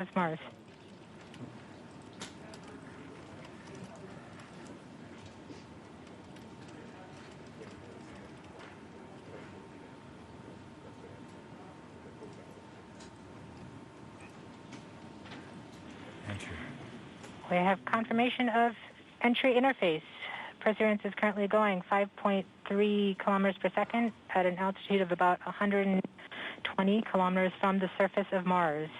of Mars. Entry. We have confirmation of entry interface. Perseverance is currently going 5.3 kilometers per second at an altitude of about 120 kilometers from the surface of Mars.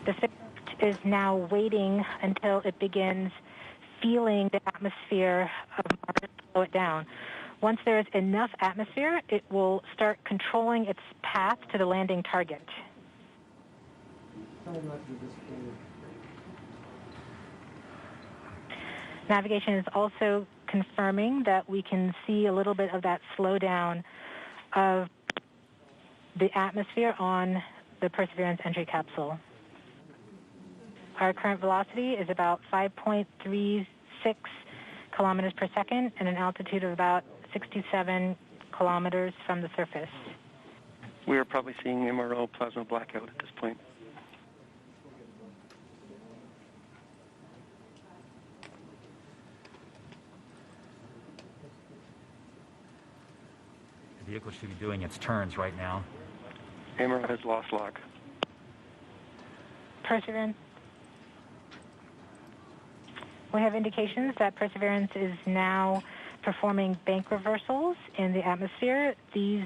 The spacecraft is now waiting until it begins feeling the atmosphere of Mars slow it down. Once there is enough atmosphere, it will start controlling its path to the landing target. Navigation is also confirming that we can see a little bit of that slowdown of the atmosphere on the Perseverance entry capsule. Our current velocity is about 5.36 kilometers per second and an altitude of about 67 kilometers from the surface. We are probably seeing MRO plasma blackout at this point. The vehicle should be doing its turns right now. MRO has lost lock. Perseverance. We have indications that Perseverance is now performing bank reversals in the atmosphere. These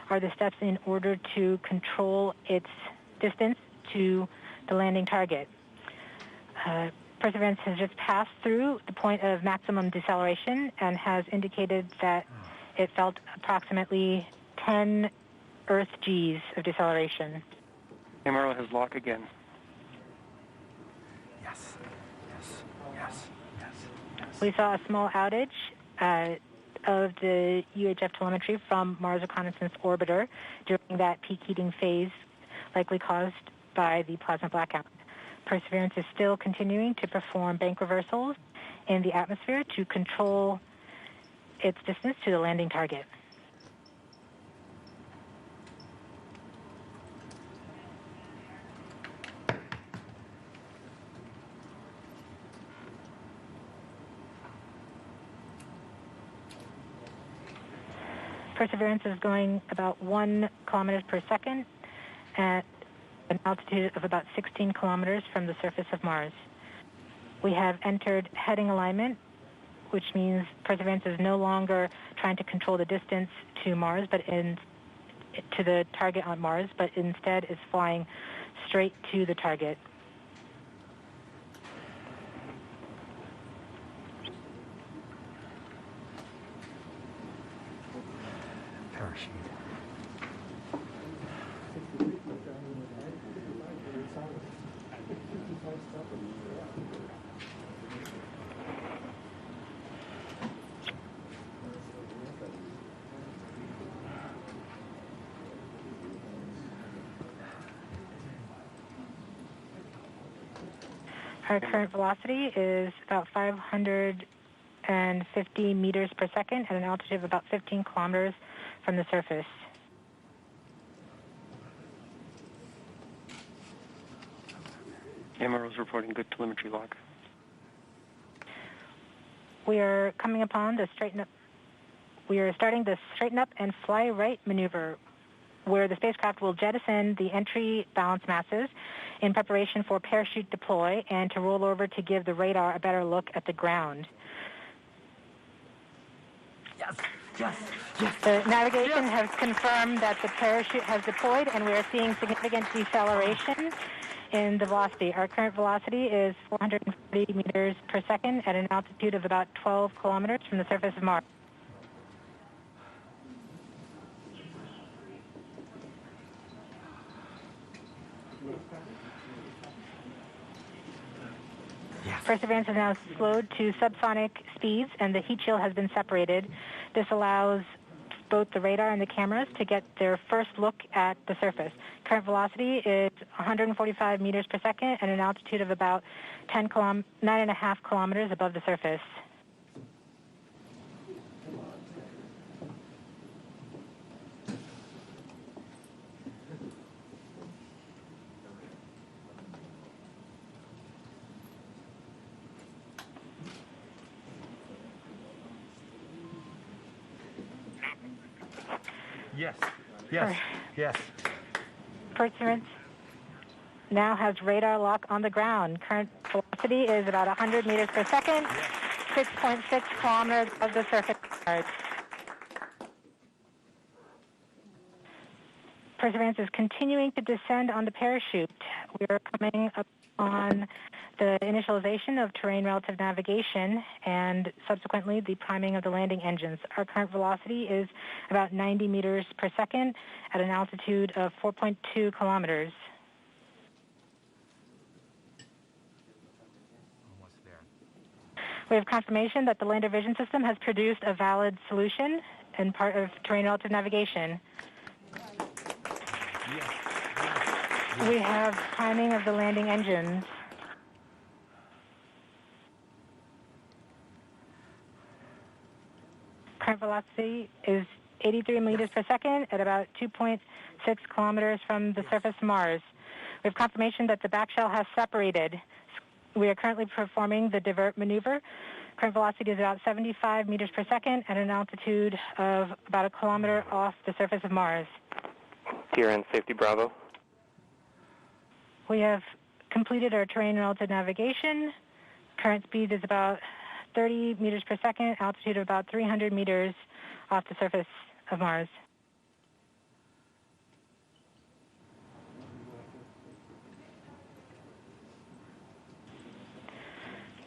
are the steps in order to control its distance to the landing target. Perseverance has just passed through the point of maximum deceleration and has indicated that it felt approximately 10 Earth Gs of deceleration. MRO has lock again. Yes, yes, yes, yes, yes. We saw a small outage of the UHF telemetry from Mars Reconnaissance Orbiter during that peak heating phase, likely caused by the plasma blackout. Perseverance is still continuing to perform bank reversals in the atmosphere to control its distance to the landing target. Perseverance is going about 1 kilometers per second at an altitude of about 16 kilometers from the surface of Mars. We have entered heading alignment, which means Perseverance is no longer trying to control the distance to Mars, to the target on Mars, but instead is flying straight to the target. Parachute. Our current velocity is about 550 meters per second at an altitude of about 15 kilometers from the surface. MRO is reporting good telemetry lock. We are coming upon the straighten up. We are starting the straighten up and fly right maneuver, where the spacecraft will jettison the entry balance masses in preparation for parachute deploy and to roll over to give the radar a better look at the ground. Yes, yes, yes. The navigation has confirmed that the parachute has deployed, and we are seeing significant deceleration in the velocity. Our current velocity is 440 meters per second at an altitude of about 12 kilometers from the surface of Mars. Yes. Perseverance is now slowed to subsonic speeds, and the heat shield has been separated. This allows both the radar and the cameras to get their first look at the surface. Current velocity is 145 meters per second at an altitude of about 9.5 kilometers above the surface. Yes. Yes. Yes. Perseverance now has radar lock on the ground. Current velocity is about 100 meters per second, 6.6 kilometers of the surface of Mars. Perseverance is continuing to descend on the parachute. We are coming up on the initialization of terrain relative navigation and subsequently the priming of the landing engines. Our current velocity is about 90 meters per second at an altitude of 4.2 kilometers. Almost there. We have confirmation that the lander vision system has produced a valid solution and part of terrain relative navigation. Yes. We have priming of the landing engines. Current velocity is 83 meters per second at about 2.6 kilometers from the surface of Mars. We have confirmation that the back shell has separated. We are currently performing the divert maneuver. Current velocity is about 75 meters per second at an altitude of about a kilometer off the surface of Mars. TRN Safety Bravo. We have completed our terrain relative navigation. Current speed is about 30 meters per second, altitude of about 300 meters off the surface of Mars.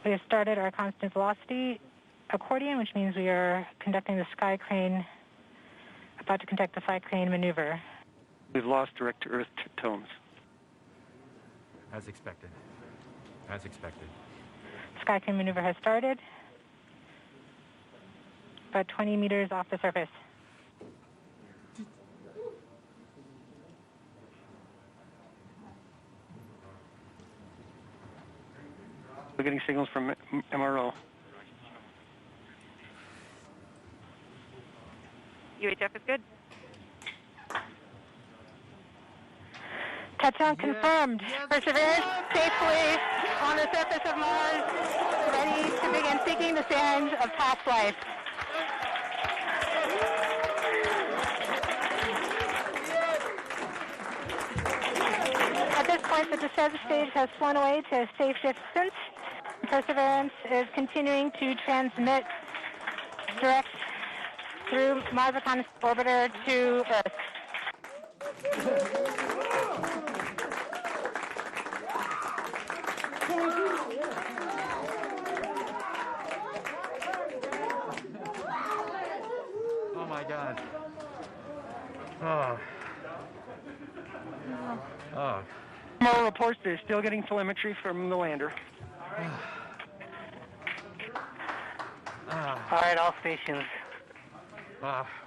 We have started our constant velocity accordion, which means we are conducting the sky crane, about to conduct the sky crane maneuver. We've lost direct-to-Earth tones. As expected. As expected. Sky crane maneuver has started, about 20 meters off the surface. We're getting signals from MRO. UHF is good. Touchdown confirmed. Perseverance safely on the surface of Mars, ready to begin seeking the sands of past life. At this point, the descent stage has flown away to a safe distance. Perseverance is continuing to transmit direct through Mars Reconnaissance Orbiter to Earth. Oh my God. Oh. Oh. MRO reports they're still getting telemetry from the lander. All right, all stations.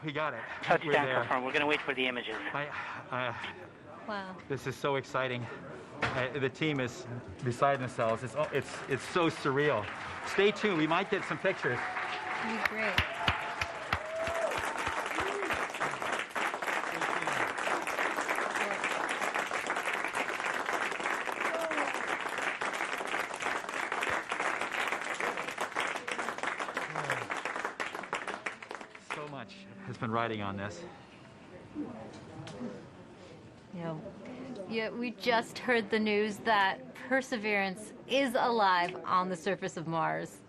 We got it. We're Touchdown there. confirmed. We're going to wait for the images. Wow. This is so exciting. The team is beside themselves. It's so surreal. Stay tuned. We might get some pictures. That'd be great. So much has been riding on this. Yeah, we just heard the news that Perseverance is alive on the surface of Mars.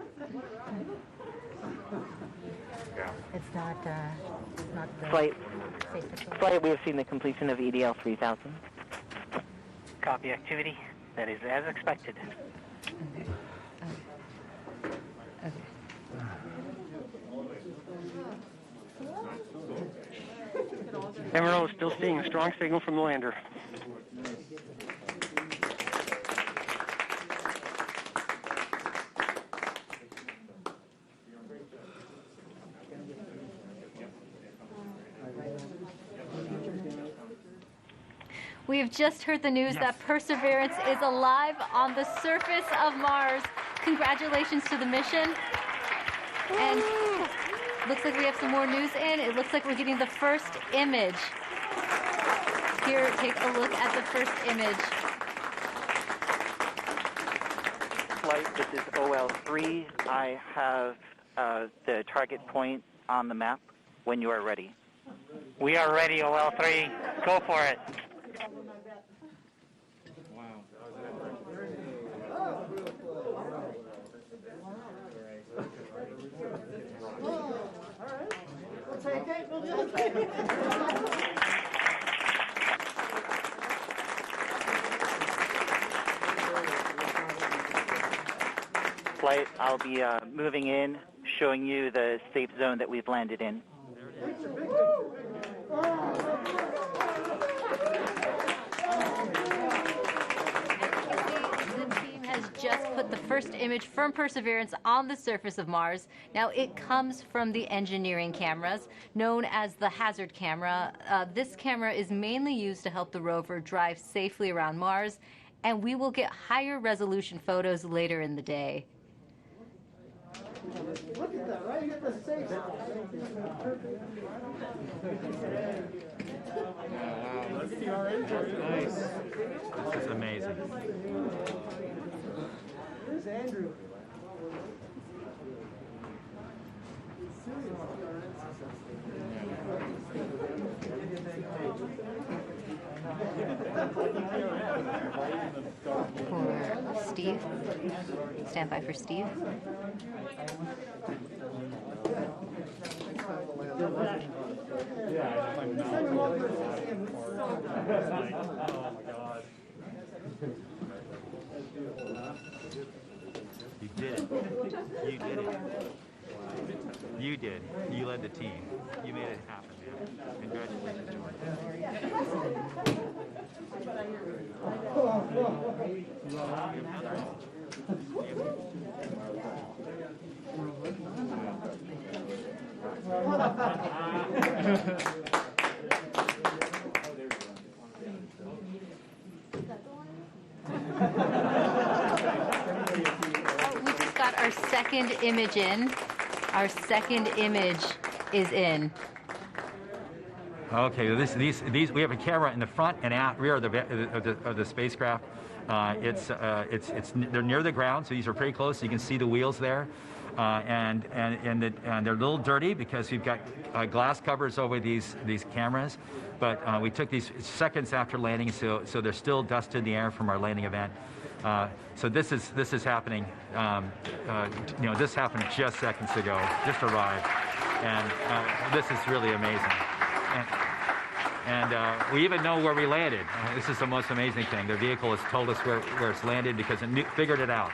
It's not the Flight, we have seen the completion of EDL 3000. Copy activity. That is as expected. MRO is still seeing a strong signal from the lander. We have just heard the news that Perseverance is alive on the surface of Mars. Congratulations to the mission. And looks like we have some more news in. It looks like we're getting the first image. Here, take a look at the first image. Flight, this is OL3. I have the target point on the map when you are ready. We are ready, OL3. Go for it. Flight, I'll be moving in, showing you the safe zone that we've landed in. Just put the first image from Perseverance on the surface of Mars. Now, it comes from the engineering cameras, known as the hazard camera. This camera is mainly used to help the rover drive safely around Mars, and we will get higher resolution photos later in the day. Look at that, right? You get the safe. Nice. This is amazing. Here's Andrew. For Steve. Stand by for Steve. You did it. You did it. You did. You led the team. You made it happen, man. Congratulations, We just got our second image in. Our second image is in. Okay, these we have a camera in the front and rear of the spacecraft. They're near the ground, so these are pretty close. So you can see the wheels there, and they're a little dirty because we've got glass covers over these cameras. But we took these seconds after landing, so there's still dust in the air from our landing event. So this is happening. This happened just seconds ago. Just arrived, and this is really amazing. And we even know where we landed. This is the most amazing thing. The vehicle has told us where it's landed because it figured it out.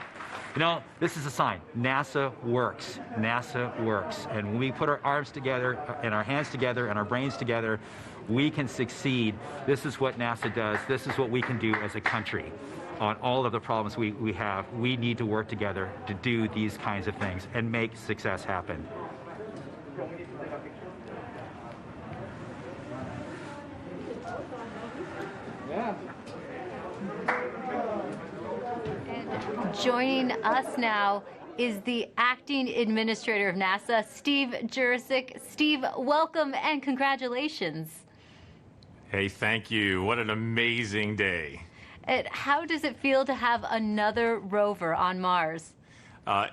This is a sign. NASA works. NASA works. And when we put our arms together and our hands together and our brains together, we can succeed. This is what NASA does. This is what we can do as a country. On all of the problems we have, we need to work together to do these kinds of things and make success happen. And joining us now is the acting administrator of NASA, Steve Jurczyk. Steve, welcome and congratulations. Hey, thank you. What an amazing day. And how does it feel to have another rover on Mars?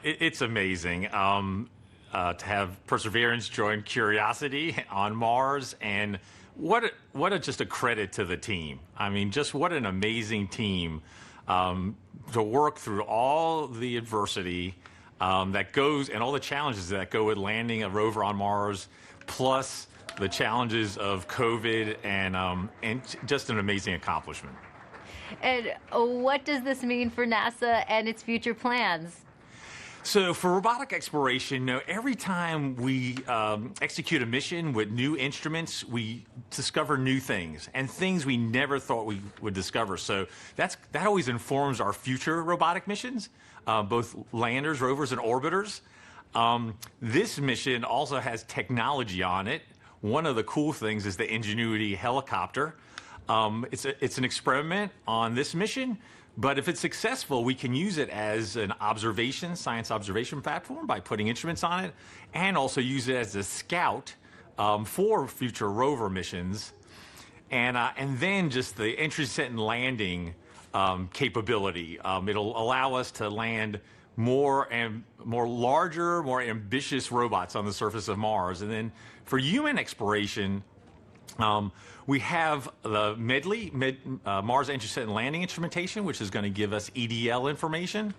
It's amazing to have Perseverance join Curiosity on Mars, and just a credit to the team. I mean, just what an amazing team to work through all the adversity that goes and all the challenges that go with landing a rover on Mars, plus the challenges of COVID, and just an amazing accomplishment. And what does this mean for NASA and its future plans? So for robotic exploration, every time we execute a mission with new instruments, we discover new things and things we never thought we would discover. So that always informs our future robotic missions, both landers, rovers, and orbiters. This mission also has technology on it. One of the cool things is the Ingenuity helicopter. It's an experiment on this mission, but if it's successful, we can use it as an science observation platform by putting instruments on it, and also use it as a scout for future rover missions, and then just the entry, descent, and landing capability. It'll allow us to land more larger, more ambitious robots on the surface of Mars. And then for human exploration, we have the MEDLI, Mars Entry, and Landing Instrumentation, which is going to give us EDL information.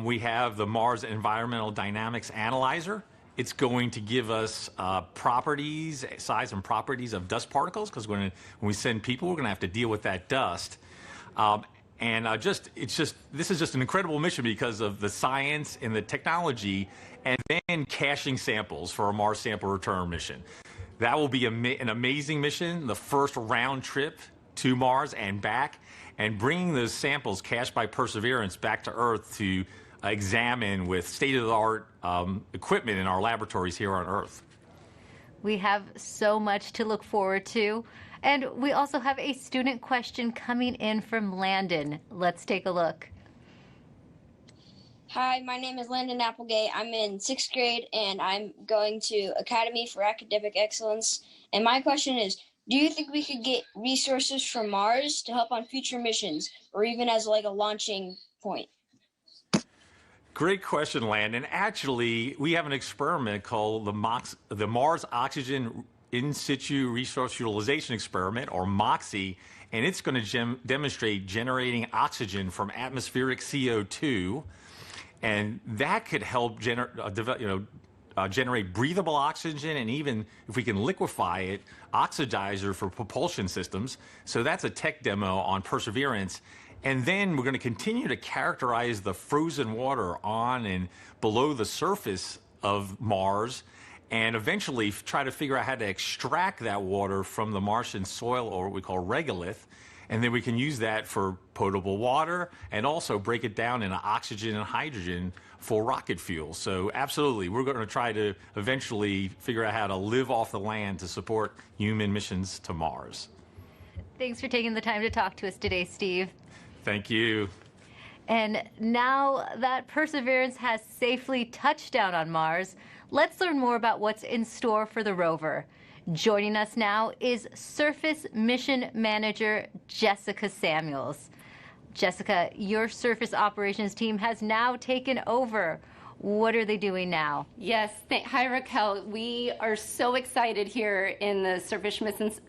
We have the Mars Environmental Dynamics Analyzer. It's going to give us properties, size and properties of dust particles, because when we send people, we're going to have to deal with that dust. This is just an incredible mission because of the science and the technology, and then caching samples for a Mars sample return mission. That will be an amazing mission, the first round trip to Mars and back, and bringing those samples cached by Perseverance back to Earth to examine with state-of-the-art equipment in our laboratories here on Earth. We have so much to look forward to. And we also have a student question coming in from Landon. Let's take a look. Hi, my name is Landon Applegate. I'm in 6th grade, and I'm going to Academy for Academic Excellence. And my question is, do you think we could get resources from Mars to help on future missions, or even as like a launching point? Great question, Landon. Actually, we have an experiment called the Mars Oxygen In Situ Resource Utilization Experiment, or MOXIE, and it's going to demonstrate generating oxygen from atmospheric CO2, and that could help generate breathable oxygen, and even if we can liquefy it, oxidizer for propulsion systems. So that's a tech demo on Perseverance. And then we're going to continue to characterize the frozen water on and below the surface of Mars, and eventually try to figure out how to extract that water from the Martian soil, or what we call regolith, and then we can use that for potable water and also break it down into oxygen and hydrogen for rocket fuel. So absolutely, we're going to try to eventually figure out how to live off the land to support human missions to Mars. Thanks for taking the time to talk to us today, Steve. Thank you. And now that Perseverance has safely touched down on Mars, let's learn more about what's in store for the rover. Joining us now is Surface Mission Manager Jessica Samuels. Jessica, your surface operations team has now taken over. What are they doing now? Yes, hi Raquel. We are so excited here in the Surface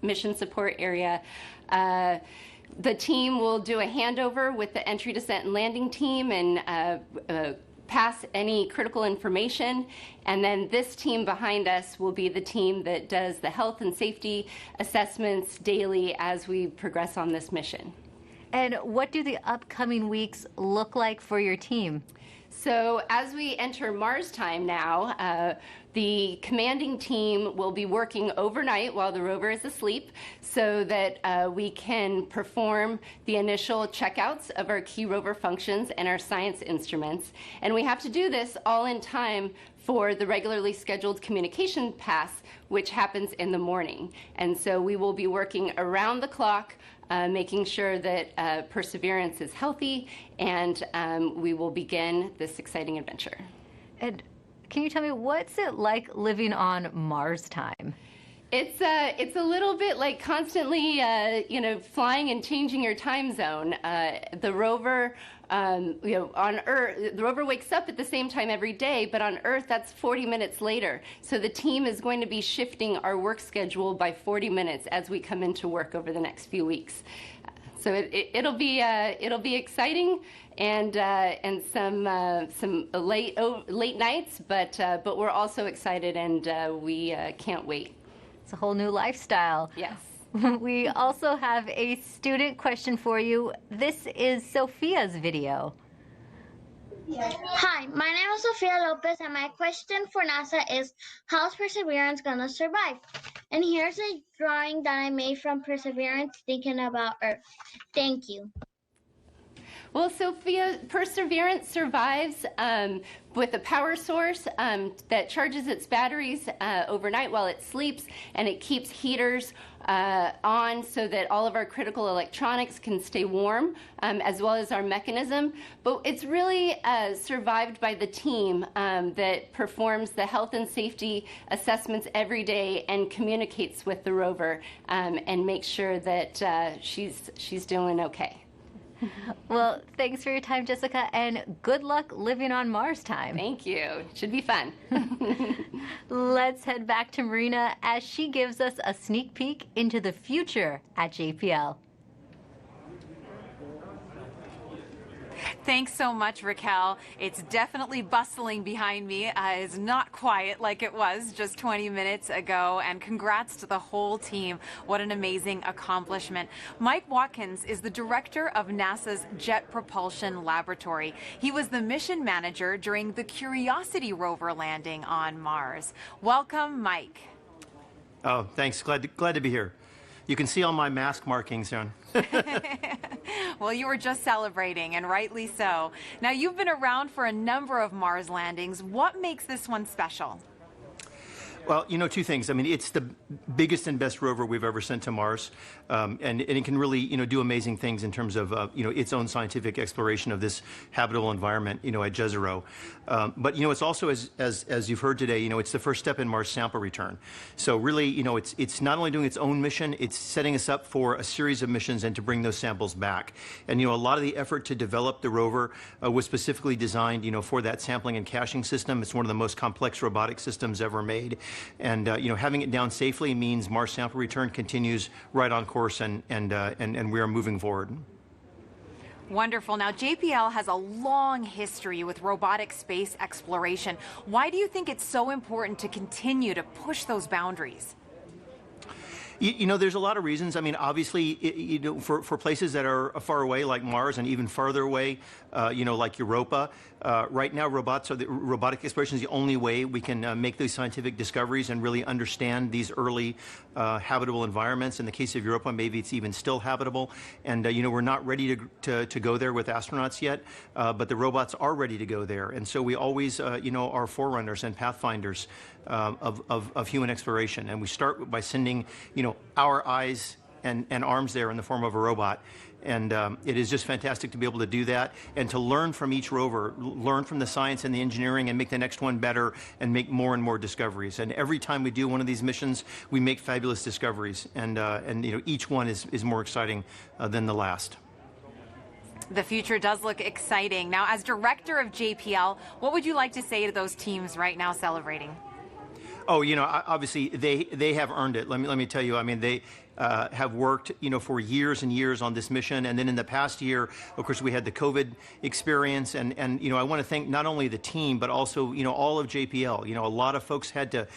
Mission Support area. The team will do a handover with the Entry, Descent, and Landing team and pass any critical information, and then this team behind us will be the team that does the health and safety assessments daily as we progress on this mission. And what do the upcoming weeks look like for your team? So as we enter Mars time now, the commanding team will be working overnight while the rover is asleep so that we can perform the initial checkouts of our key rover functions and our science instruments. And we have to do this all in time for the regularly scheduled communication pass, which happens in the morning. And so we will be working around the clock, making sure that Perseverance is healthy, and we will begin this exciting adventure. And can you tell me, what's it like living on Mars time? It's a little bit like constantly, flying and changing your time zone. The rover, on Earth, the rover wakes up at the same time every day, but on Earth, that's 40 minutes later. So the team is going to be shifting our work schedule by 40 minutes as we come into work over the next few weeks. So it'll be exciting and some late nights, but we're also excited and we can't wait. It's a whole new lifestyle. Yes. We also have a student question for you. This is Sophia's video. Hi, my name is Sofia Lopez, and my question for NASA is, how's Perseverance gonna survive? And here's a drawing that I made from Perseverance thinking about Earth. Thank you. Well, Sophia, Perseverance survives with a power source that charges its batteries overnight while it sleeps, and it keeps heaters on so that all of our critical electronics can stay warm, as well as our mechanism. But it's really survived by the team that performs the health and safety assessments every day and communicates with the rover and makes sure that she's doing okay. Well, thanks for your time, Jessica, and good luck living on Mars time. Thank you. Should be fun. Let's head back to Marina as she gives us a sneak peek into the future at JPL. Thanks so much, Raquel. It's definitely bustling behind me. It's not quiet like it was just 20 minutes ago. And congrats to the whole team. What an amazing accomplishment. Mike Watkins is the director of NASA's Jet Propulsion Laboratory. He was the mission manager during the Curiosity rover landing on Mars. Welcome, Mike. Oh, thanks. Glad to be here. You can see all my mask markings on. Well, you were just celebrating, and rightly so. Now, you've been around for a number of Mars landings. What makes this one special? Well, you know, two things. I mean, it's the biggest and best rover we've ever sent to Mars, and it can really, you know, do amazing things in terms of, you know, its own scientific exploration of this habitable environment, you know, at Jezero. But, you know, it's also, as you've heard today, you know, it's the first step in Mars sample return. So really, you know, it's not only doing its own mission, it's setting us up for a series of missions and to bring those samples back. And, you know, a lot of the effort to develop the rover was specifically designed, you know, for that sampling and caching system. It's one of the most complex robotic systems ever made. And you know, having it down safely means Mars sample return continues right on course, and we are moving forward. Wonderful. Now, JPL has a long history with robotic space exploration. Why do you think it's so important to continue to push those boundaries? You know, there's a lot of reasons. I mean, obviously, you know, for places that are far away, like Mars, and even farther away, you know, like Europa, right now, robotic exploration is the only way we can make these scientific discoveries and really understand these early habitable environments. In the case of Europa, maybe it's even still habitable. And, you know, we're not ready to go there with astronauts yet, but the robots are ready to go there. And so we always, you know, are forerunners and pathfinders of human exploration. And we start by sending, you know, our eyes and arms there in the form of a robot. And it is just fantastic to be able to do that and to learn from each rover, learn from the science and the engineering and make the next one better and make more and more discoveries. And every time we do one of these missions, we make fabulous discoveries. And you know, each one is more exciting than the last. The future does look exciting. Now, as director of JPL, what would you like to say to those teams right now celebrating? Oh, you know, obviously they have earned it. Let me tell you. I mean, they have worked, you know, for years and years on this mission, and then in the past year, of course, we had the COVID experience, and you know, I want to thank not only the team but also, you know, all of JPL. You know, a lot of folks had to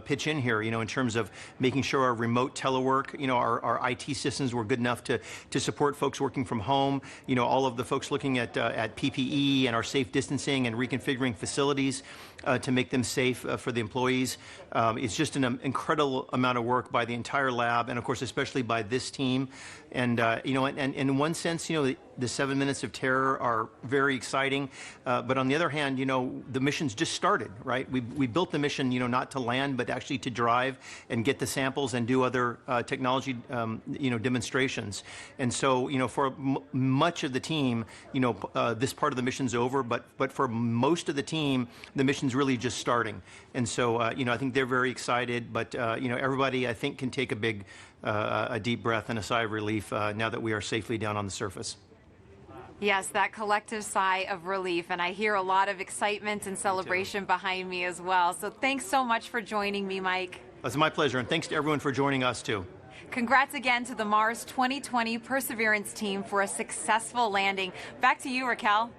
pitch in here, you know, in terms of making sure our remote telework, you know, our IT systems were good enough to support folks working from home. You know, all of the folks looking at PPE and our safe distancing and reconfiguring facilities to make them safe for the employees. It's just an incredible amount of work by the entire lab, and of course, especially by this team. And you know, and in one sense, you know, the 7 minutes of terror are very exciting, but on the other hand, you know, the mission's just started, right? We built the mission, you know, not to land, but actually to drive and get the samples and do other technology, you know, demonstrations. And so, you know, for much of the team, you know, this part of the mission's over, but for most of the team, the mission's really just starting. And so, you know, I think they're very excited, but you know, everybody, I think, can take a deep breath and a sigh of relief now that we are safely down on the surface. Yes, that collective sigh of relief, and I hear a lot of excitement and celebration behind me as well. So thanks so much for joining me, Mike. It's my pleasure, and thanks to everyone for joining us, too. Congrats again to the Mars 2020 Perseverance team for a successful landing. Back to you, Raquel.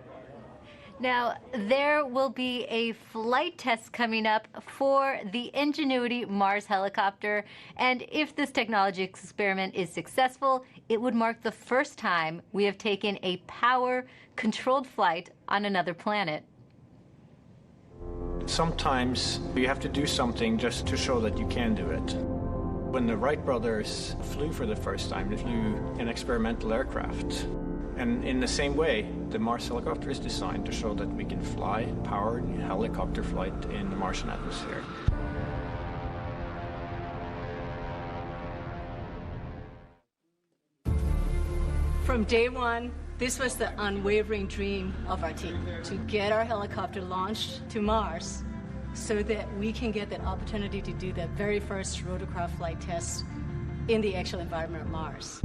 Now, there will be a flight test coming up for the Ingenuity Mars helicopter, and if this technology experiment is successful, it would mark the first time we have taken a power-controlled flight on another planet. Sometimes you have to do something just to show that you can do it. When the Wright brothers flew for the first time, they flew an experimental aircraft. And in the same way, the Mars helicopter is designed to show that we can fly powered helicopter flight in the Martian atmosphere. From day one, this was the unwavering dream of our team, to get our helicopter launched to Mars so that we can get that opportunity to do the very first rotorcraft flight test in the actual environment of Mars.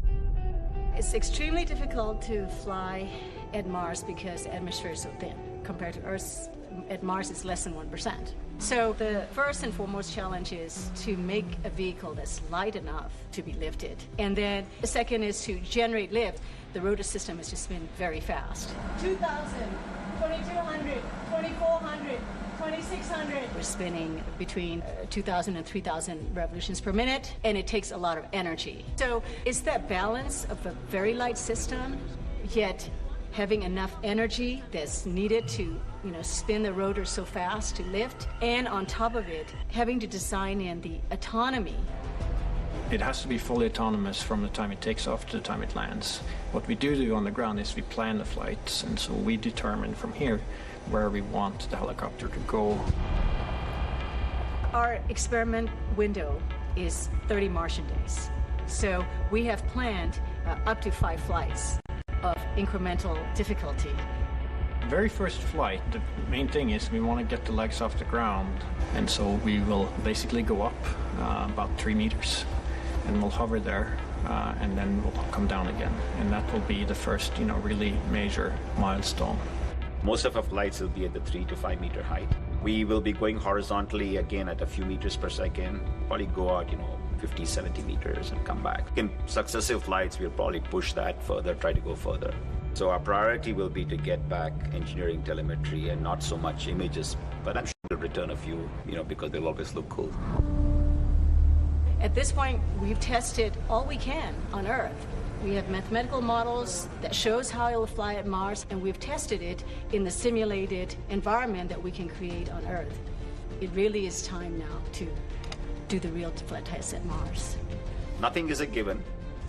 It's extremely difficult to fly at Mars because the atmosphere is so thin. Compared to Earth, at Mars it's less than 1%. So the first and foremost challenge is to make a vehicle that's light enough to be lifted. And then the second is to generate lift. The rotor system has just been very fast. 2,000, 2,200, 2,400, 2,600. We're spinning between 2,000 and 3,000 revolutions per minute, and it takes a lot of energy. So it's that balance of a very light system, yet having enough energy that's needed to spin the rotor so fast to lift, and on top of it, having to design in the autonomy. It has to be fully autonomous from the time it takes off to the time it lands. What we do on the ground is we plan the flights, and so we determine from here where we want the helicopter to go. Our experiment window is 30 Martian days. So we have planned up to 5 flights of incremental difficulty. Very first flight, the main thing is we want to get the legs off the ground, and so we will basically go up about 3 meters, and we'll hover there, and then we'll come down again, and that will be the first, really major milestone. Most of our flights will be at the 3 to 5 meter height. We will be going horizontally again at a few meters per second, probably go out, 50, 70 meters and come back. In successive flights, we'll probably push that further, try to go further. So our priority will be to get back engineering telemetry and not so much images, but I'm sure we'll return a few, because they'll always look cool. At this point, we've tested all we can on Earth. We have mathematical models that shows how it will fly at Mars, and we've tested it in the simulated environment that we can create on Earth. It really is time now to do the real flight tests at Mars. Nothing is a given,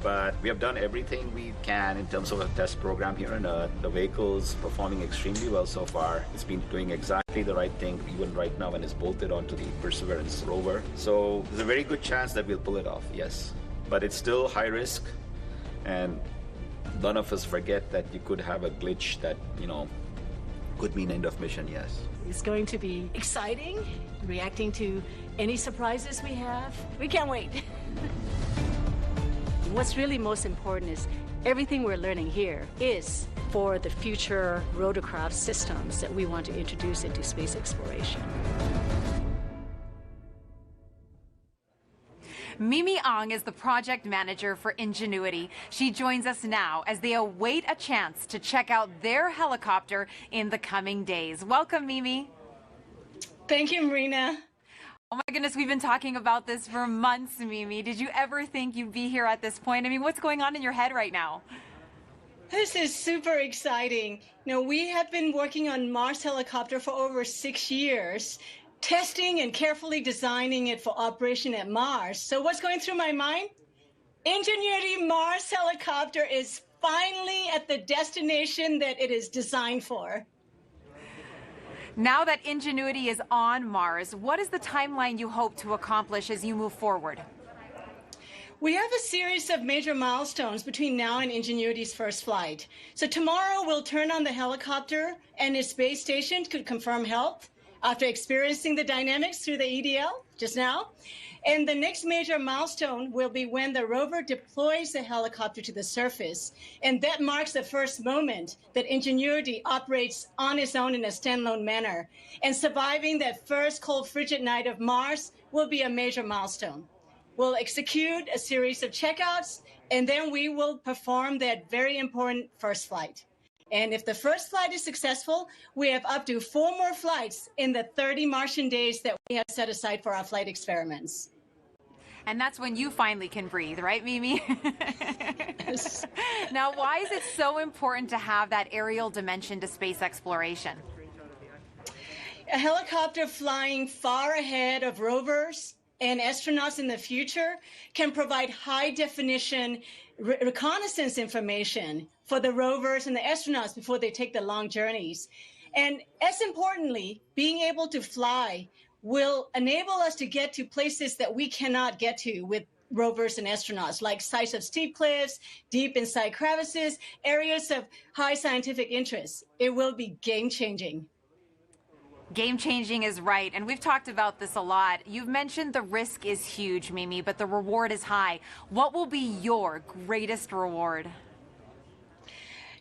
but we have done everything we can in terms of a test program here on Earth. The vehicle's performing extremely well so far. It's been doing exactly the right thing, even right now when it's bolted onto the Perseverance rover. So there's a very good chance that we'll pull it off, yes. But it's still high risk, and none of us forget that you could have a glitch that, could mean end of mission, yes. It's going to be exciting, reacting to any surprises we have. We can't wait. What's really most important is everything we're learning here is for the future rotorcraft systems that we want to introduce into space exploration. Mimi Ong is the project manager for Ingenuity. She joins us now as they await a chance to check out their helicopter in the coming days. Welcome, Mimi. Thank you, Marina. Oh my goodness, we've been talking about this for months, Mimi. Did you ever think you'd be here at this point? I mean, what's going on in your head right now? This is super exciting. We have been working on Mars helicopter for over 6 years, testing and carefully designing it for operation at Mars. So what's going through my mind? Ingenuity Mars helicopter is finally at the destination that it is designed for. Now that Ingenuity is on Mars, what is the timeline you hope to accomplish as you move forward? We have a series of major milestones between now and Ingenuity's first flight. So tomorrow we'll turn on the helicopter and its base station to confirm health after experiencing the dynamics through the EDL just now. And the next major milestone will be when the rover deploys the helicopter to the surface. And that marks the first moment that Ingenuity operates on its own in a standalone manner. And surviving that first cold, frigid night of Mars will be a major milestone. We'll execute a series of checkouts, and then we will perform that very important first flight. And if the first flight is successful, we have up to 4 more flights in the 30 Martian days that we have set aside for our flight experiments. And that's when you finally can breathe, right, Mimi? Yes. Now, why is it so important to have that aerial dimension to space exploration? A helicopter flying far ahead of rovers and astronauts in the future can provide high-definition reconnaissance information for the rovers and the astronauts before they take the long journeys. And as importantly, being able to fly will enable us to get to places that we cannot get to with rovers and astronauts, like sites of steep cliffs, deep inside crevices, areas of high scientific interest. It will be game-changing. Game-changing is right, and we've talked about this a lot. You've mentioned the risk is huge, Mimi, but the reward is high. What will be your greatest reward?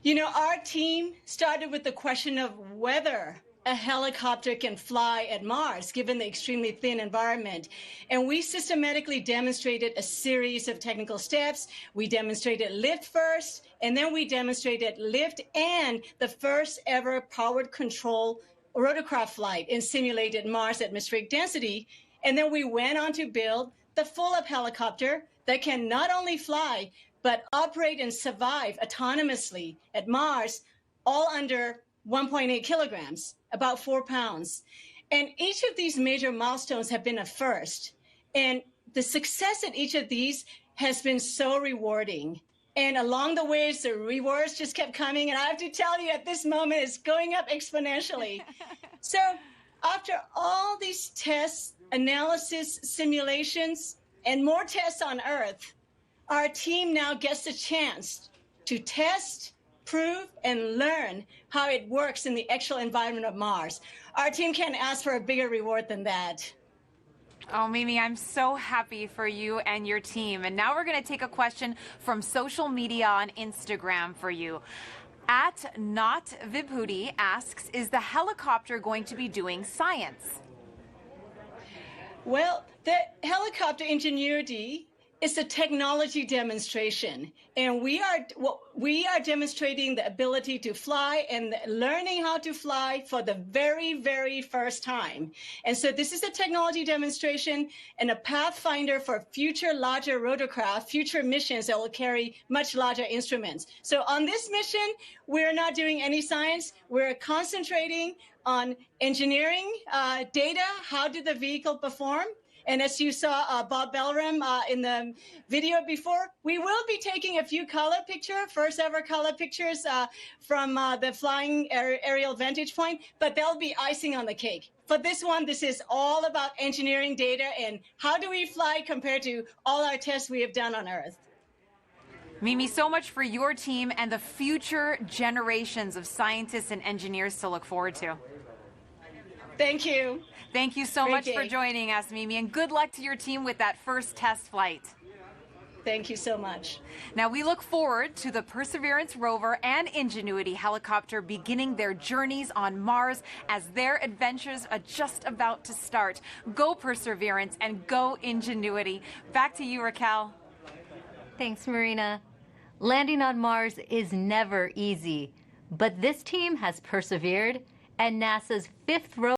You know, our team started with the question of whether a helicopter can fly at Mars, given the extremely thin environment. And we systematically demonstrated a series of technical steps. We demonstrated lift first, and then we demonstrated lift and the first ever powered control rotorcraft flight in simulated Mars atmospheric density. And then we went on to build the full-up helicopter that can not only fly, but operate and survive autonomously at Mars, all under 1.8 kilograms, about 4 pounds. And each of these major milestones have been a first. And the success at each of these has been so rewarding. And along the way, the rewards just kept coming. And I have to tell you, at this moment, it's going up exponentially. So after all these tests, analysis, simulations, and more tests on Earth, our team now gets the chance to test, prove, and learn how it works in the actual environment of Mars. Our team can't ask for a bigger reward than that. Oh, Mimi, I'm so happy for you and your team. And now we're going to take a question from social media on Instagram for you. At Not Vibhuti asks, is the helicopter going to be doing science? Well, the helicopter Ingenuity is a technology demonstration, and we are demonstrating the ability to fly and learning how to fly for the very, very first time. And so this is a technology demonstration and a pathfinder for future larger rotorcraft, future missions that will carry much larger instruments. So on this mission, we're not doing any science. We're concentrating on engineering data. How did the vehicle perform? And as you saw Bob Belram in the video before, we will be taking a few first ever color pictures from the flying aerial vantage point, but they'll be icing on the cake. For this one, this is all about engineering data and how do we fly compared to all our tests we have done on Earth. Mimi, so much for your team and the future generations of scientists and engineers to look forward to. Thank you. Thank you so Great much day. for joining us, Mimi, and good luck to your team with that first test flight. Thank you so much. Now, we look forward to the Perseverance rover and Ingenuity helicopter beginning their journeys on Mars as their adventures are just about to start. Go Perseverance and go Ingenuity. Back to you, Raquel. Thanks, Marina. Landing on Mars is never easy, but this team has persevered, and NASA's fifth rover